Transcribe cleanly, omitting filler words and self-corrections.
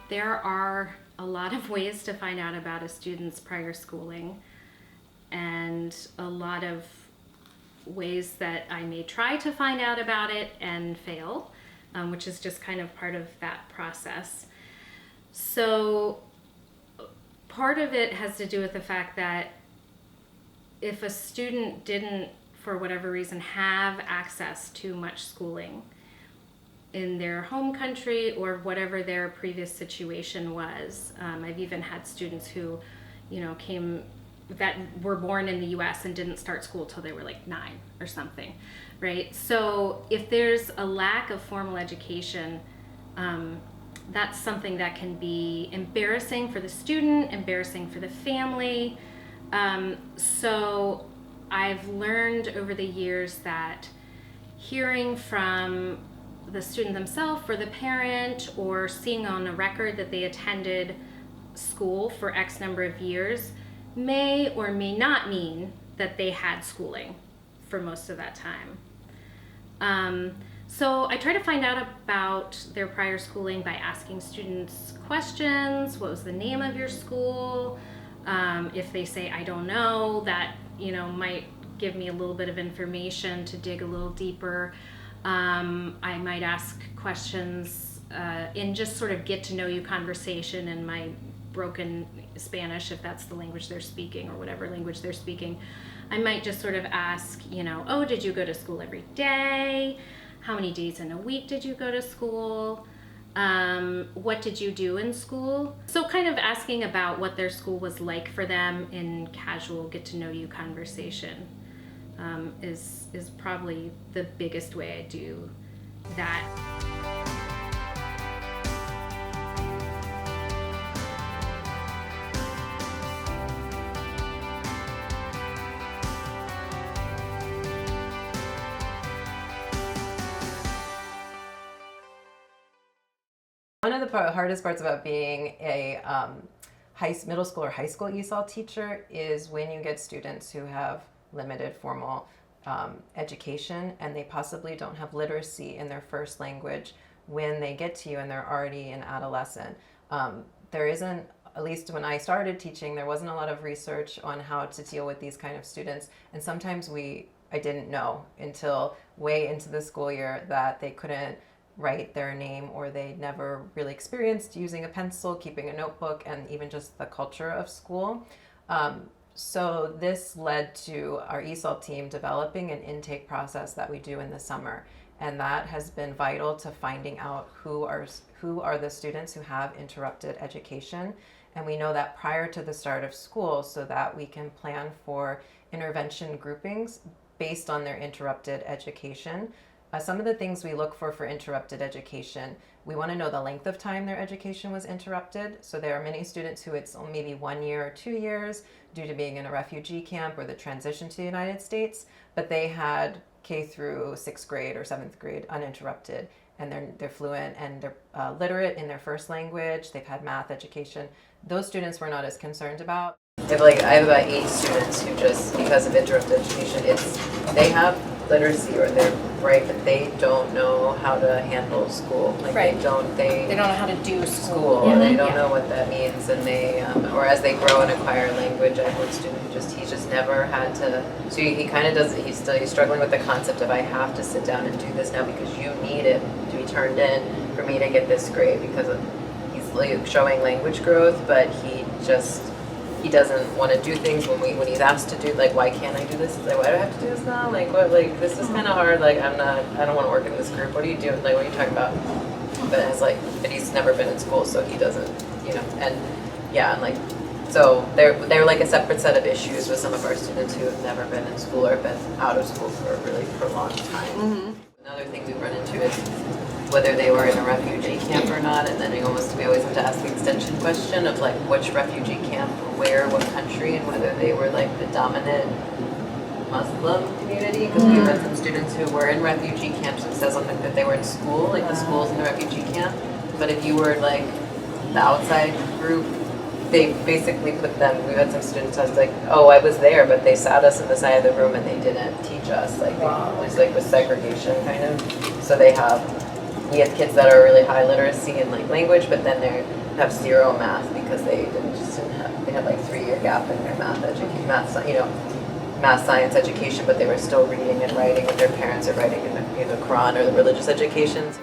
There are a lot of ways to find out about a student's prior schooling, and a lot of ways that I may try to find out about it and fail, which is just kind of part of that process. So part of it has to do with the fact that if a student didn't, for whatever reason, have access to much schooling in their home country or whatever their previous situation was. I've even had students who, that were born in the US and didn't start school till they were like 9 or something, right? So if there's a lack of formal education, that's something that can be embarrassing for the student, embarrassing for the family. So I've learned over the years that hearing from the student themselves or the parent, or seeing on a record that they attended school for X number of years, may or may not mean that they had schooling for most of that time. So I try to find out about their prior schooling by asking students questions. What was the name of your school? If they say, I don't know, that might give me a little bit of information to dig a little deeper. I might ask questions in just sort of get to know you conversation in my broken Spanish, if that's the language they're speaking, or whatever language they're speaking. I might just sort of ask, oh, did you go to school every day? How many days in a week did you go to school? What did you do in school? So kind of asking about what their school was like for them in casual get to know you conversation is probably the biggest way I do that. One of the hardest parts about being a middle school or high school ESOL teacher is when you get students who have limited formal education and they possibly don't have literacy in their first language when they get to you and they're already an adolescent. There isn't, at least when I started teaching, there wasn't a lot of research on how to deal with these kind of students, and sometimes I didn't know until way into the school year that they couldn't write their name, or they never really experienced using a pencil, keeping a notebook, and even just the culture of school. So this led to our ESOL team developing an intake process that we do in the summer. And that has been vital to finding out who are the students who have interrupted education. And we know that prior to the start of school, so that we can plan for intervention groupings based on their interrupted education. Some of the things we look for interrupted education, we want to know the length of time their education was interrupted. So there are many students who it's maybe 1 year or 2 years due to being in a refugee camp or the transition to the United States, but they had K through 6th grade or 7th grade uninterrupted, and they're fluent and they're literate in their first language, they've had math education. Those students we're not as concerned about. I have about 8 students who just, because of interrupted education, they have literacy or they're bright, but they don't know how to handle school. Like right. They don't know how to do school. Yeah. They don't know what that means, and they or as they grow and acquire language. I have one student who he's just never had to. So he kind of does. He's struggling with the concept of I have to sit down and do this now because you need it to be turned in for me to get this grade, because he's like showing language growth, but he doesn't want to do things when he's asked to do, like, why can't I do this? He's like, why do I have to do this now? Like, what? Like, this is kind of hard. Like, I don't want to work in this group. What are you doing? Like, what are you talking about? But he's never been in school, so he doesn't, and yeah, and like, so they're like a separate set of issues with some of our students who have never been in school or been out of school for a really prolonged time. Mm-hmm. Another thing we run into is whether they were in a refugee camp or not, and then we always have to ask the extension question of like which refugee camp, where, what country, and whether they were like the dominant Muslim community, because we've had some students who were in refugee camps. It says on that they were in school, like the schools in the refugee camp, but if you were like the outside group, they basically put them, we've had some students who was like, oh, I was there, but they sat us in the side of the room and they didn't teach us, like it was like with segregation kind of. So we have kids that are really high literacy in like language, but then have 0 math because they had like 3-year gap in their math science education, but they were still reading and writing with their parents or writing in the Quran or the religious educations.